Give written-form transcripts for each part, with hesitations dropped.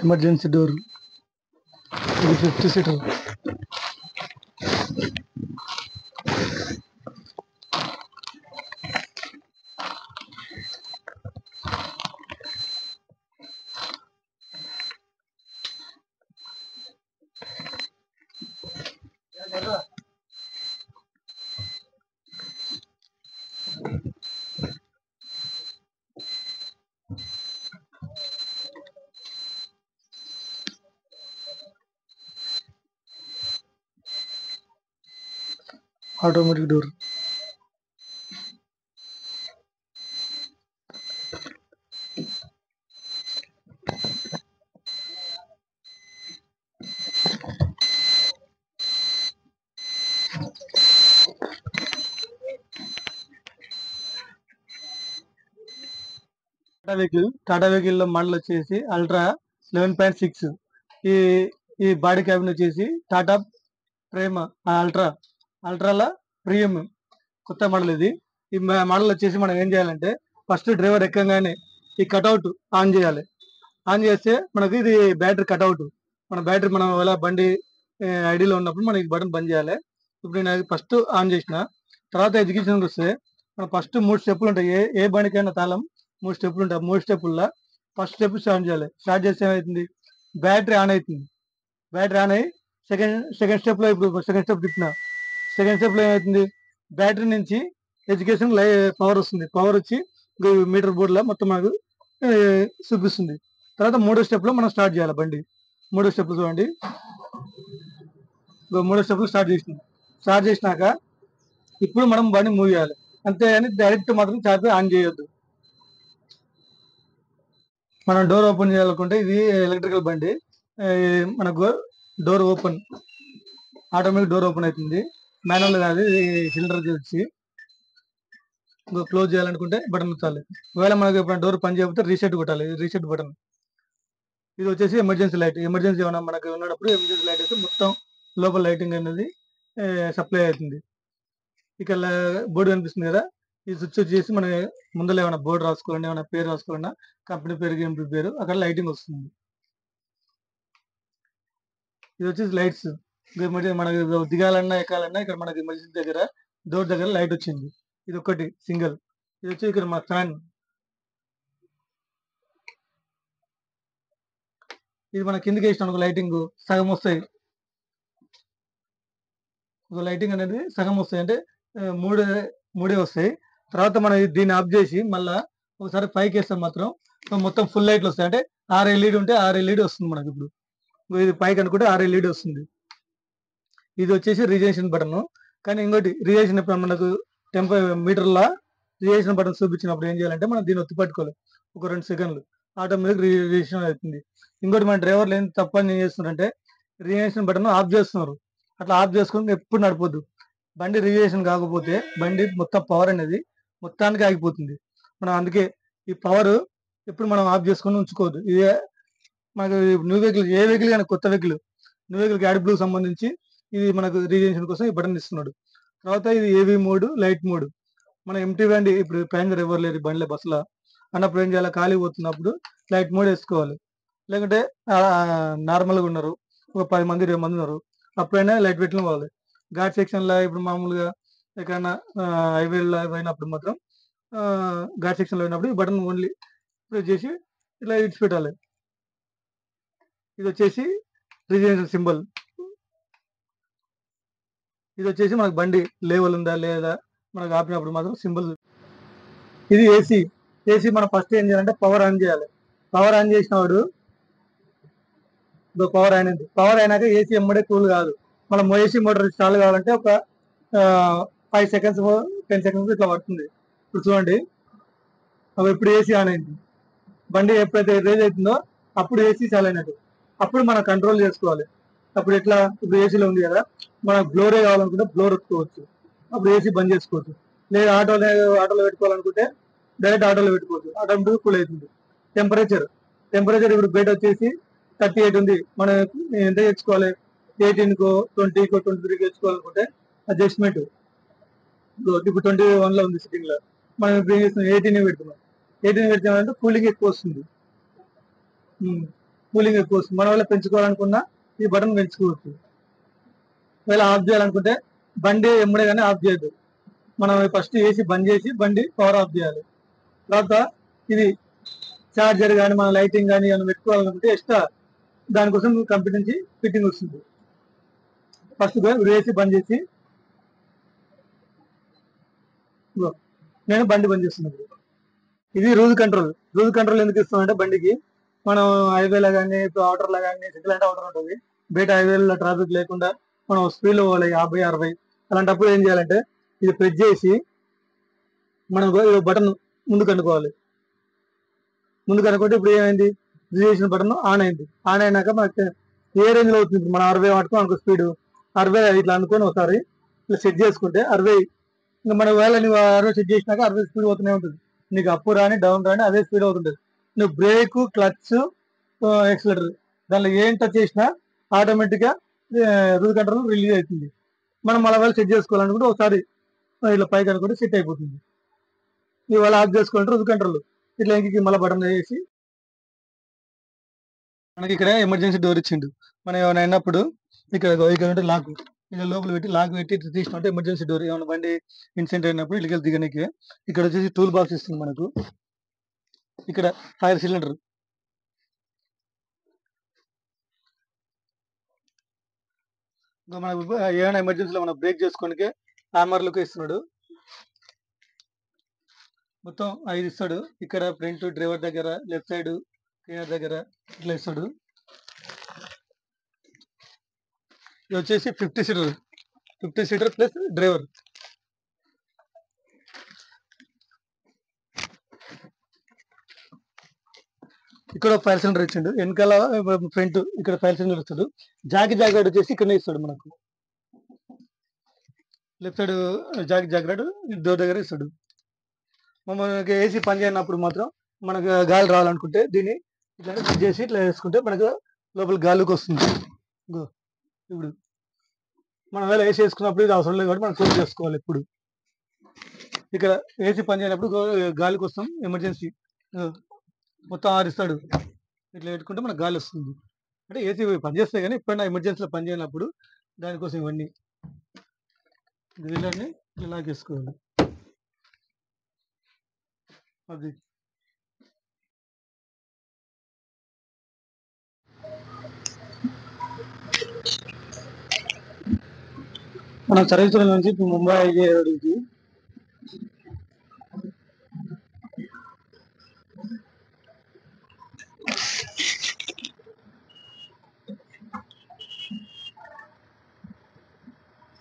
Emergency door, ఇది 50 seater. Automatic door. Tata vehicle లో model వచ్చేసి అల్ట్రా 11.6. ఈ ఈ బాడీ క్యాబిన్ వచ్చేసి టాటా ప్రేమ అల్ట్రాల ప్రీమియం కొత్త మోడల్ ఇది. ఈ మోడల్ వచ్చేసి మనం ఏం చేయాలంటే ఫస్ట్ డ్రైవర్ ఎక్కగానే ఈ కట్అవుట్ ఆన్ చేయాలి. ఆన్ చేస్తే మనకి ఇది బ్యాటరీ కట్అవుట్. మనం ఎలా బండి ఐడిలో ఉన్నప్పుడు మనం ఈ బటన్ బంద్ చేయాలి. ఇప్పుడు నేను ఫస్ట్ ఆన్ చేసిన తర్వాత ఎగ్జిక్యూషన్ వస్తే మనం ఫస్ట్ 3 స్టెప్పులు ఉంటాయి. ఏ బండికైనా తాళం 3 స్టెప్పులు ఉంటాయి. 3 స్టెప్పుల్లో ఫస్ట్ స్టెప్ స్టార్ట్ చేయాలి. స్టార్ట్ చేస్తే ఏమవుతుంది, బ్యాటరీ ఆన్ అవుతుంది. బ్యాటరీ ఆన్ అయ్యి సెకండ్ స్టెప్ లో ఇప్పుడు సెకండ్ స్టెప్ తిప్పిన సెకండ్ స్టెప్ లో ఏమవుతుంది, బ్యాటరీ నుంచి ఎడ్యుకేషన్ పవర్ వస్తుంది. పవర్ వచ్చి మీటర్ బోర్డ్ లో మొత్తం మనకు చూపిస్తుంది. తర్వాత 3వ స్టెప్ లో మనం స్టార్ట్ చేయాలి బండి. 3వ స్టెప్ చూడండి, 3వ స్టెప్ స్టార్ట్ చేసినాక ఇప్పుడు మనం బండి మూవ్ చేయాలి. అంతేగాని డైరెక్ట్ మాత్రం చాపి ఆన్ చేయొద్దు. మనం డోర్ ఓపెన్ చేయాలనుకుంటే ఇది ఎలక్ట్రికల్ బండి, మనకు door open automatic door open అవుతుంది. మాన్యువల్ కాదు, సిలిండర్ వచ్చి క్లోజ్ చేయాలనుకుంటే బటన్ నొక్కాలి. ఒకవేళ మనకు ఎప్పుడైనా డోర్ పని చేయకపోతే రీసెట్ కొట్టాలి. Reset button. ఇది వచ్చేసి ఎమర్జెన్సీ లైట్. ఎమర్జెన్సీ ఏమైనా మనకు ఉన్నప్పుడు ఎమర్జెన్సీ లైట్ అయితే మొత్తం లోపల లైటింగ్ అనేది సప్లై అవుతుంది. ఇక బోర్డు కనిపిస్తుంది కదా, ఈ స్విచ్ వచ్చేసి మన ముందర ఏమైనా బోర్డు రాసుకోవాలన్నా, ఏమైనా పేరు రాసుకోవాలన్నా, కంపెనీ పేరు, గేమ్ పేరు, అక్కడ లైటింగ్ వస్తుంది. ఇది వచ్చేసి లైట్స్. మనకి దిగాలన్నా ఎక్కాలన్నా ఇక్కడ మనకి ఎమర్జెన్సీ దగ్గర డోర్ దగ్గర లైట్ వచ్చింది. ఇది ఒకటి సింగిల్. ఇది వచ్చి ఇక్కడ మన ఫ్యాన్. ఇది మన కిందకి వేసిన లైటింగ్ సగం వస్తాయి. ఒక లైటింగ్ అనేది సగం వస్తాయి, అంటే మూడే వస్తాయి. తర్వాత మనం దీన్ని ఆఫ్ చేసి మళ్ళా ఒకసారి పైకి వేస్తాం మాత్రం మొత్తం ఫుల్ లైట్లు వస్తాయి. అంటే 6 ఎల్ఈడి ఉంటే 6 ఎల్ఈడి వస్తుంది మనకి. ఇప్పుడు ఇది పైకి అనుకుంటే 6 ఎల్ఈడి వస్తుంది. ఇది వచ్చేసి రిజర్వేషన్ బటన్. కానీ ఇంకోటి రిజర్వేషన్ మనకు మీటర్ల రిజర్వేషన్ బటన్ చూపించినప్పుడు ఏం చేయాలంటే మనం దీన్ని ఒత్తి పట్టుకోవాలి ఒక 2 సెకండ్లు, ఆటోమేటిక్ రిజర్వేషన్ అవుతుంది. ఇంకోటి మన డ్రైవర్లు ఏం తప్పని ఏం చేస్తున్నారంటే రిజర్వేషన్ బటన్ ఆఫ్ చేస్తున్నారు. అట్లా ఆఫ్ చేసుకుని ఎప్పుడు నడపొద్దు. బండి రిజర్వేషన్ కాకపోతే బండి మొత్తం పవర్ అనేది మొత్తానికి ఆగిపోతుంది. మనం అందుకే ఈ పవర్ ఎప్పుడు మనం ఆఫ్ చేసుకొని ఉంచుకోవద్దు. ఇది మనకు న్యూ వెహికల్, ఏ వెహికల్ కానీ కొత్త vehicle, new vehicle add blue సంబంధించి ఇది మనకు రిజర్వేషన్ కోసం ఈ బటన్ ఇస్తున్నాడు. తర్వాత ఇది ఏవీ మోడ్, లైట్ మోడ్. మన ఎంటీ బండి ఇప్పుడు ప్యాసింజర్ ఎవరు లేరు బండిలో, బస్సులో అన్నప్పుడు ఏం చేయాలి, ఖాళీ పోతున్నప్పుడు లైట్ మోడ్ వేసుకోవాలి. లేకుంటే నార్మల్గా ఉన్నారు ఒక 10 మంది 20 మంది ఉన్నారు, అప్పుడైనా లైట్ పెట్టుకుని పోవాలి. ఘాట్ సెక్షన్ లో ఇప్పుడు మామూలుగా ఎక్కడైనా హైవేలో పోయినప్పుడు మాత్రం ఘాట్ సెక్షన్ లో పోయినప్పుడు ఈ బటన్ ఓన్లీ ప్రెస్ చేసి ఇట్లా పెట్టాలి. ఇది వచ్చేసి రిజర్వేషన్ సింబల్. ఇది వచ్చేసి మనకు బండి లేవల్ ఉందా లేదా మనకు ఆపినప్పుడు మాత్రం సింబల్. ఇది ఏసీ. ఏసీ మనం ఫస్ట్ ఏం చేయాలంటే పవర్ ఆన్ చేయాలి. పవర్ ఆన్ చేసినప్పుడు పవర్ అయినది. పవర్ అయినాక ఏసీ ఎమ్మడే కూల్ కాదు. మనం ఏసీ మోటార్ స్టార్ట్ కావాలంటే ఒక 5 సెకండ్స్ 10 సెకండ్స్ ఇట్లా పడుతుంది. ఇప్పుడు చూడండి, అవి ఎప్పుడు ఏసీ ఆన్ అయింది. బండి ఎప్పుడైతే రేజ్ అవుతుందో అప్పుడు ఏసీ చాలు అయినట్టు. అప్పుడు మనం కంట్రోల్ చేసుకోవాలి. అప్పుడు ఎట్లా, ఇప్పుడు ఏసీలో ఉంది కదా, మనం బ్లోరే కావాలనుకుంటే బ్లోర్ పెట్టుకోవచ్చు. అప్పుడు ఏసీ బంద్ చేసుకోవచ్చు. లేదా ఆటోలో పెట్టుకోవాలనుకుంటే డైరెక్ట్ ఆటోలో పెట్టుకోవచ్చు. ఆటోమేటిక్ కూల్ అవుతుంది. టెంపరేచర్ టెంపరేచర్ ఇప్పుడు బయట వచ్చేసి 38 ఉంది. మనం ఎంత తెచ్చుకోవాలి, 18కో 20కో 23కో తెచ్చుకోవాలనుకుంటే అడ్జస్ట్మెంట్. ఇప్పుడు 21 లో ఉంది సిట్టింగ్ లో, మనం ఇప్పుడు ఏం చేస్తున్నాం 18 పెడుతున్నాం. 18 పెట్టామంటే కూలింగ్ ఎక్కువ వస్తుంది. కూలింగ్ ఎక్కువ వస్తుంది. మన వల్ల పెంచుకోవాలనుకున్నా ఈ బటన్ పెంచుకోవచ్చు. ఒకవేళ ఆఫ్ చేయాలనుకుంటే బండి ఎమ్మడే కానీ ఆఫ్ చేయొద్దు. మనం ఫస్ట్ ఏసీ బంద్ చేసి బండి పవర్ ఆఫ్ చేయాలి. తర్వాత ఇది చార్జర్ కానీ మన లైటింగ్ కానీ ఏమైనా పెట్టుకోవాలనుకుంటే ఎక్స్ట్రా దానికోసం కంపెనీ నుంచి ఫిట్టింగ్ వస్తుంది. ఫస్ట్ ఏసీ బంద్ చేసి నేను బండి బంద్ చేస్తున్నాను. ఇది రూల్ కంట్రోల్. రూల్ కంట్రోల్ ఎందుకు ఇస్తామంటే బండికి మనం హైవేలో కానీ ఇప్పుడు అవుటర్లో కానీ సిటీ అంటే అవుటర్ ఉంటుంది. బయట హైవేలో ట్రాఫిక్ లేకుండా మనం స్పీడ్లో పోవాలి 50 60. అలాంటప్పుడు ఏం చేయాలంటే ఇది ప్రెస్ చేసి మనం బటన్ ముందుకు అనుకోవాలి. ముందుకు అనుకుంటే ఇప్పుడు ఏమైంది, రిజిస్ట్రేషన్ బటన్ ఆన్ అయింది. ఆన్ అయినాక మనకి ఏ రేంజ్ లో అవుతుంది, మనం 60 పట్టుకో అనుకో స్పీడ్ 60 ఇట్లా అనుకొని ఒకసారి ఇట్లా సెట్ చేసుకుంటే 60. ఇంకా మనం వేళ నువ్వు 60 సెట్ చేసినాక 60 స్పీడ్ పోతూనే ఉంటుంది. నీకు అప్ రాని డౌన్ రాని అదే స్పీడ్ అవుతుంటుంది. నువ్వు బ్రేక్ క్లచ్ ఎక్సలేటర్ దానిలో ఏం టచ్ చేసినా ఆటోమేటిక్ గా రూల్ కంట్రోల్ రిలీజ్ అవుతుంది. మనం మళ్ళీ వేళ సెట్ చేసుకోవాలనుకుంటే ఒకసారి ఇట్లా పైకి అనుకుంటే సెట్ అయిపోతుంది. ఇవాళ ఆఫ్ చేసుకోవాలంటే రూల్ కంట్రోల్ ఇట్లా ఇంటికి మళ్ళీ బటన్ వేసి మనకి ఇక్కడ ఎమర్జెన్సీ డోర్ ఇచ్చిండు. మనం ఏమైనా అయినప్పుడు ఇక్కడ ఉంటే లాక్, ఇక్కడ లోపల పెట్టి లాక్ పెట్టి ఇట్లా తీసినట్టు ఎమర్జెన్సీ డోర్ ఏమైనా బండి ఇన్సిడెంట్ అయినప్పుడు ఇటుకెళ్ళి దిగనికి. ఇక్కడ వచ్చేసి టూల్ బాక్స్ ఇస్తుంది మనకు. ఇక్కడ ఫైర్ సిలిండర్, ఇంకా మనకు ఏమైనా ఎమర్జెన్సీలో మనం బ్రేక్ చేసుకోనికి హామర్లకు ఇస్తున్నాడు. మొత్తం 5 ఇస్తాడు. ఇక్కడ ఫ్రంట్ డ్రైవర్ దగ్గర, లెఫ్ట్ సైడ్ క్లీనర్ దగ్గర ఇట్లా ఇస్తాడు. ఇది వచ్చేసి 50 సీటర్ ప్లస్ డ్రైవర్. ఇక్కడ ఫైర్ సిలిండర్ ఇచ్చిండు. వెనకాల ఫ్రంట్ ఇక్కడ ఫైర్ సిలిండర్ ఇస్తాడు. జాకెట్ వచ్చేసి ఇక్కడనే ఇస్తాడు మనకు. లెఫ్ట్ సైడ్ జాకెట్ డోర్ దగ్గర ఇస్తాడు. మనకి ఏసీ పని చేయనప్పుడు మాత్రం మనకు గాలి రావాలనుకుంటే దీన్ని ఇట్లా ఫిట్ చేసి ఇట్లా వేసుకుంటే మనకు లోపల గాలికి వస్తుంది. ఇప్పుడు మనం వేళ ఏసీ వేసుకున్నప్పుడు ఇది అవసరం లేదు కాబట్టి మనం క్లోజ్ చేసుకోవాలి. ఇప్పుడు ఇక్కడ ఏసీ పని చేయనప్పుడు గాలి కోసం ఎమర్జెన్సీ మొత్తం 6 ఇస్తాడు. ఇట్లా పెట్టుకుంటే మనకు గాలి వస్తుంది. అంటే ఏసీ పనిచేస్తాయి కానీ ఎప్పుడైనా ఎమర్జెన్సీలో పని చేయనప్పుడు దానికోసం ఇవన్నీ వీళ్ళని ఇలా లాగేసుకోవాలి. అది మనం సర్వీస్ నుంచి ముంబై అయ్యేది.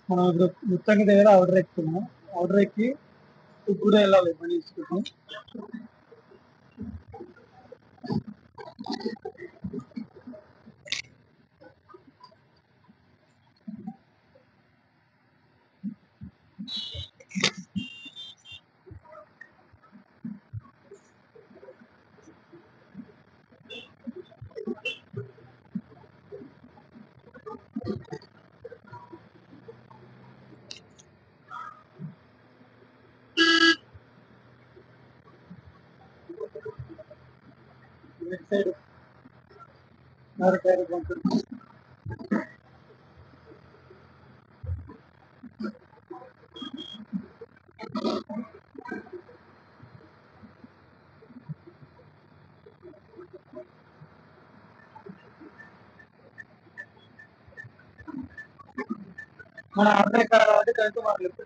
మనం ఇప్పుడు మొత్తానికి దగ్గర ఆర్డర్ ఎక్కుతున్నాం. ఆర్డర్ ఎక్కి ఇప్పుడు వెళ్ళాలి పని తీసుకుంటాం. సైడ్ మన అర్థం కాదు కాబట్టి కరెక్ట్ మనం లెఫ్ట్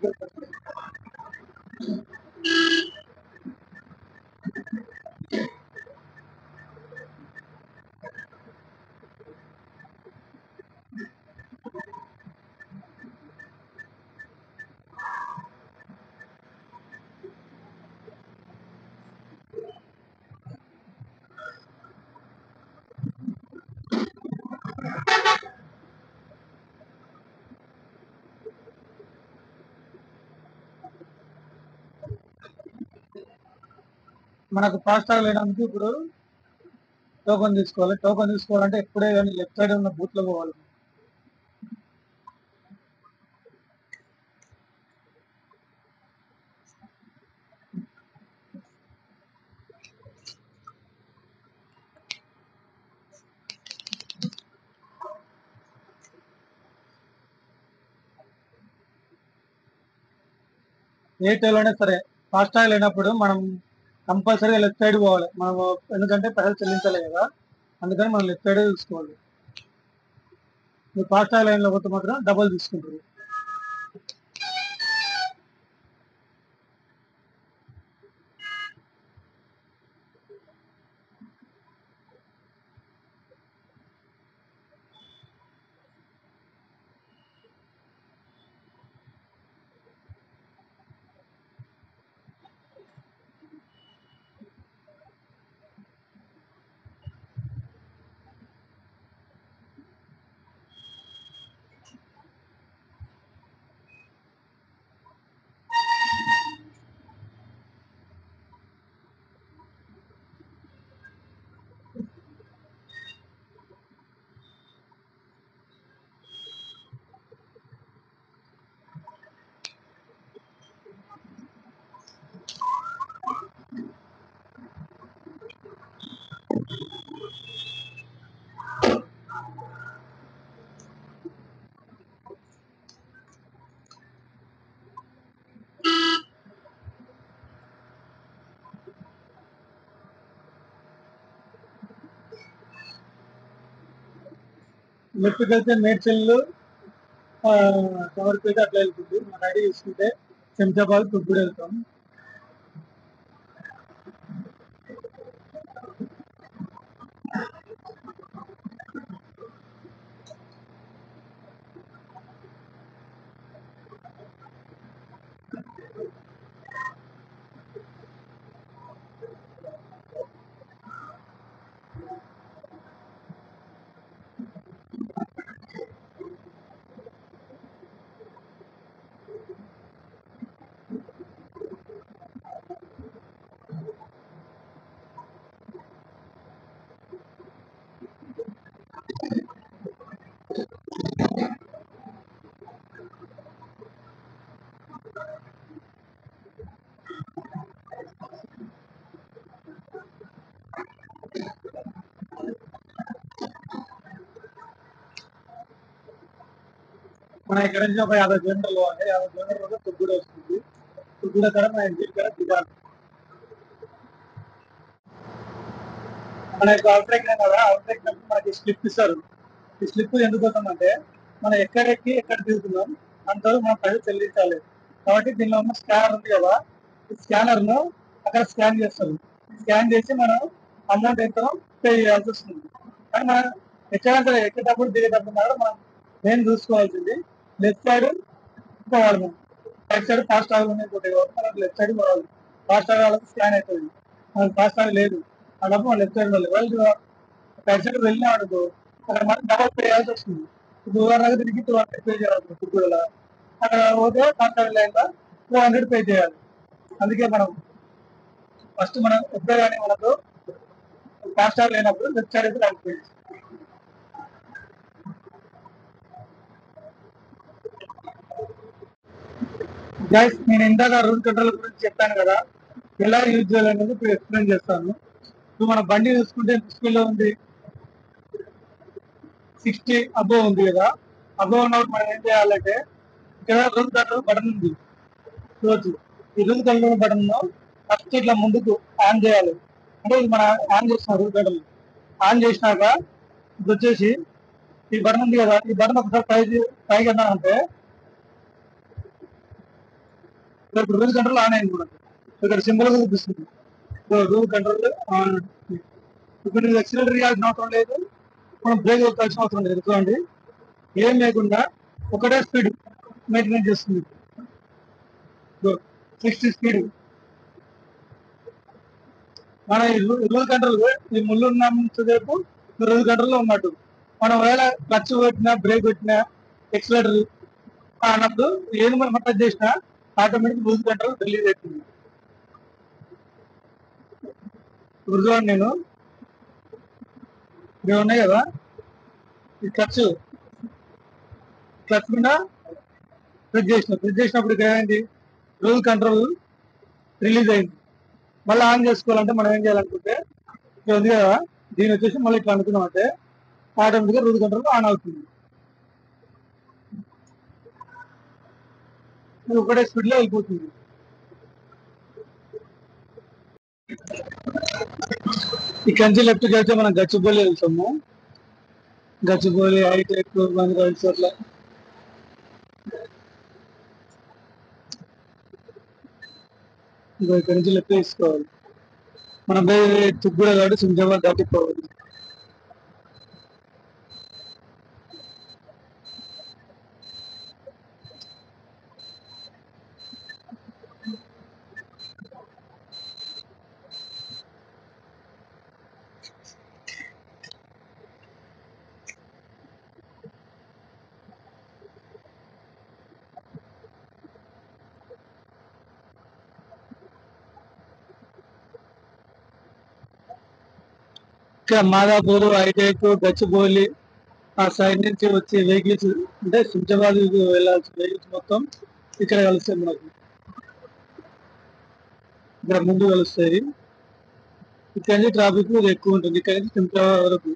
మనకు ఫాస్టాగ్ లేనందుకు ఇప్పుడు టోకెన్ తీసుకోవాలి. టోకెన్ తీసుకోవాలంటే ఎప్పుడే కానీ లెఫ్ట్ సైడ్ ఉన్న బూత్ లో పోవాలి. ఏ టైంలోనే సరే ఫాస్టాగ్ లేనప్పుడు మనం కంపల్సరీగా లెఫ్ట్ సైడ్ పోవాలి. మనం ఎందుకంటే పైసలు చెల్లించాలి కదా, అందుకని మనం లెఫ్ట్ సైడ్ తీసుకోవాలి. మీరు ఫాస్టాగ్ లైన్ లో పోతే మాత్రం డబల్ తీసుకుంటారు. లెఫ్ట్కి వెళ్తే మేడ్చల్లు కవర్పేట అట్లా వెళ్తుంది. మన ఐడి తీసుకుంటే శంషాబాద్ తుప్పుడు వెళ్తాం. మన ఇక్కడ నుంచి ఒక 50 కిలోమీటర్లు పోవాలి. 50 కిలోమీటర్లు తుప్పుడు వస్తుంది. తుప్పుడు కాడ మన ఇంటి కాడ దిగాలి. మన యొక్క అవుట్ ఎక్కినాం కదా, అవుట్ ఎక్కినప్పుడు మనకి స్లిప్ ఇస్తారు. ఈ స్లిప్ ఎందుకోసం అంటే మనం ఎక్కడెక్కి ఎక్కడ దిగుతున్నాం అంతవరకు మనం పైసలు చెల్లించాలి. కాబట్టి దీనిలో ఉన్న స్కానర్ ఉంది కదా, ఈ స్కానర్ ను అక్కడ స్కాన్ చేస్తారు. స్కాన్ చేసి మనం అమౌంట్ ఎంత పే చేయాల్సి వస్తుంది. కానీ మనం ఎక్కడ ఎక్కేటప్పుడు దిగేటప్పుడు మాత్రం మనం ఏం చూసుకోవాల్సింది లెఫ్ట్ సైడ్ పోవాలి. మనం రైట్ సైడ్ ఫాస్టాగ్ పోతాయి కాబట్టి మనం లెఫ్ట్ సైడ్ పోవాలి. ఫాస్టాగ్ వాళ్ళకి స్కాన్ అవుతుంది. మనకి ఫాస్టాగ్ లేదు అన్నప్పుడు మనం లెఫ్ట్ సైడ్ పోవాలి. వాళ్ళు రైట్ సైడ్ వెళ్ళినా అనుకో అక్కడ మనం డబల్ పే చేయాల్సి వస్తుంది. ఇప్పుడు ఉదాహరణకు తిరిగి 200 పే చేయాలి తుప్పుడులో. అక్కడ పోతే ఫాస్టాగ్ లైన్ లో 200 పే చేయాలి. అందుకే మనం ఫస్ట్ మనం ఎప్పుడే కానీ మనకు ఫాస్టాగ్ లేనప్పుడు లెఫ్ట్ సైడ్ అయితే రైట్ పే. గైస్ నేను ఇందాక రూల్ కంట్రోల్ గురించి చెప్పాను కదా, ఎలా యూజ్ చేయాలనేది ఇప్పుడు ఎక్స్ప్లెయిన్ చేస్తాను. ఇప్పుడు మన బండి చూసుకుంటే స్పీడ్ లో ఉంది 60 అబోవ్ ఉంది కదా, అబోవ్ ఉన్నప్పుడు మనం ఏం చేయాలంటే ఇక్కడ రూల్ కంట్రోల్ బటన్ ఉంది చూడొచ్చు. ఈ రూల్ కంట్రోల్ బటన్ ఫస్ట్ ఇట్లా ముందుకు ఆన్ చేయాలి. అంటే ఇది మన ఆన్ చేసిన రూల్ కంట్రోల్ ఆన్ చేసినాక ఇది వచ్చేసి ఈ బటన్ ఉంది కదా, ఈ బటన్ ఒకసారి పైకి అంటే ఇప్పుడు రూల్ కంట్రోల్ ఆన్ అయింది కూడా, ఇక్కడ సింబల్ కూడా చూపిస్తుంది. Rule control on. ఇప్పుడు నీకు ఎక్సిలేటర్ ఇవ్వాల్సిన అవసరం లేదు, మనం బ్రేక్ కొట్టాల్సిన అవసరం లేదు. చూడండి, ఏం లేకుండా ఒకటే స్పీడ్ మెయింటైన్ చేస్తుంది. 60 స్పీడ్. మన రూల్ కంట్రోల్ ఈ ముళ్ళు ఉన్నంతసేపు రూల్ కంట్రోల్ లో ఉన్నట్టు. మనం ఒకవేళ క్లచ్ పెట్టినా బ్రేక్ పెట్టినా ఎక్సిలేటర్ అన్నప్పుడు ఏది మనం టచ్ చేసినా ఆటోమేటిక్ రూల్ కంట్రోల్ రిలీజ్ అవుతుంది. ఇప్పుడు చూడండి, నేను ఇవి ఉన్నాయి కదా, ఈ క్లచ్ మీద ప్రెస్ చేసినప్పుడు ఇక్కడ ఏమైంది, రూల్ కంట్రోల్ రిలీజ్ అయింది. మళ్ళీ ఆన్ చేసుకోవాలంటే మనం ఏం చేయాలనుకుంటే ఇక్కడ ఉంది కదా, దీని వచ్చేసి మళ్ళీ ఇట్లా అనుకున్నాం అంటే ఆటోమేటిక్గా రూల్ కంట్రోల్ ఆన్ అవుతుంది. ఇది ఒకటే స్పీడ్ లో వెళ్ళిపోతుంది. ఇక్కడ నుంచి లెఫ్ట్కి వెళ్తే మనం గచ్చిబౌలి వెళ్తాము. గచ్చిబౌలి, హైటెక్, బంగ్లాదేశ్ అట్లా. ఇక్కడ నుంచి లెఫ్ట్ తీసుకోవాలి. మనం తుగ్గూడ కాబట్టి సింజాబాద్ దాటిపోవాలి. ఇక్కడ మాదాపూర్, హైటెక్, గచ్చిబౌలి ఆ సైడ్ నుంచి వచ్చే వెహికల్స్ అంటే శంషాబాద్ వెళ్ళాల్సిన వెహికల్స్ మొత్తం ఇక్కడ కలుస్తాయి. మనకు ఇక్కడ ముందు కలుస్తాయి. ఇక్కడ నుంచి ట్రాఫిక్ ఎక్కువ ఉంటుంది. ఇక్కడ నుంచి శంషాబాద్ వరకు.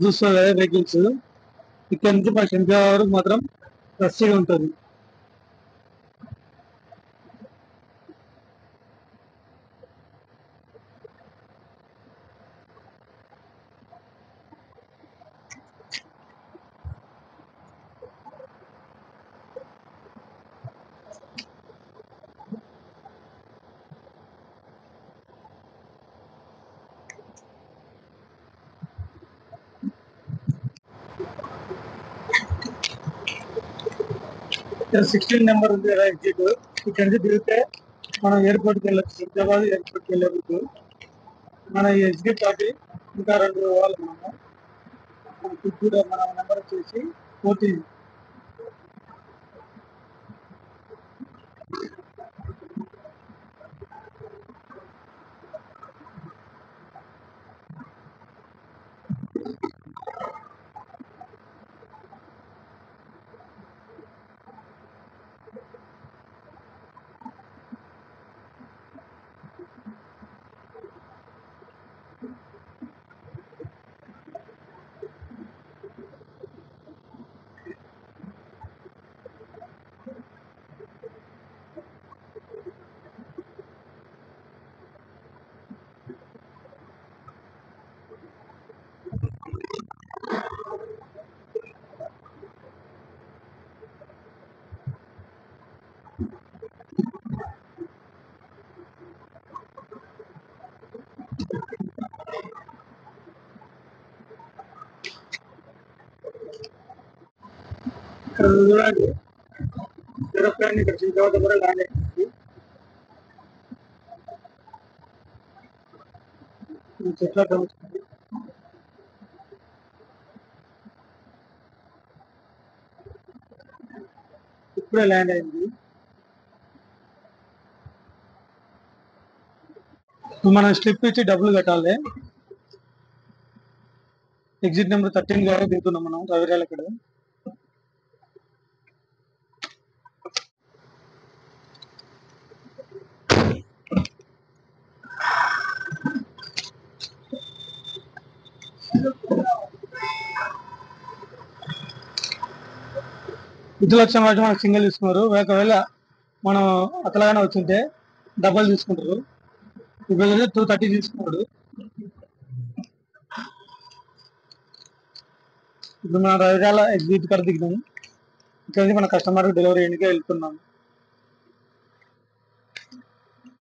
చూస్తారు కదా వెహికల్స్. ఇక్కడ నుంచి మా శంషాబాద్ వరకు మాత్రం రష్గా ఉంటుంది. ఇక్కడ 16 నెంబర్ ఉంది కదా ఎగ్జిట్. ఇక్కడ నుంచి దిగితే మనం ఎయిర్పోర్ట్కి వెళ్ళచ్చు. శంషాబాద్ ఎయిర్పోర్ట్కి వెళ్ళవచ్చు. మన ఎగ్జిట్ దాటి ఇంకా 2 పోవాలి. మన తుగ్గూడ మన నెంబర్ వచ్చేసి 14. ఇక్కడ చూడండి, ఏరోప్లేన్ ఇక్కడ శంషాబాద్ కూడా ల్యాండ్ అయింది. చెట్ల కలుస్తుంది. ఇప్పుడే ల్యాండ్ అయింది. మనం స్లిప్ ఇచ్చి డబ్బులు కట్టాలి. ఎగ్జిట్ నెంబర్ 13 ద్వారా దిగుతున్నాం మనం రవిరాల ఇక్కడ. విద్యుత్ లక్షణం బట్టి మనకు సింగిల్ తీసుకున్నారు. ఒకవేళ మనం అతలాగానే వచ్చింటే డబల్ తీసుకుంటారు. ఇప్పుడు 230 తీసుకున్నాడు. ఇప్పుడు మన రవికాల ఎగ్జిట్ కాడ దిగినాము. ఇక్కడ మన కస్టమర్ డెలివరీ ఇంటికి వెళ్తున్నాం.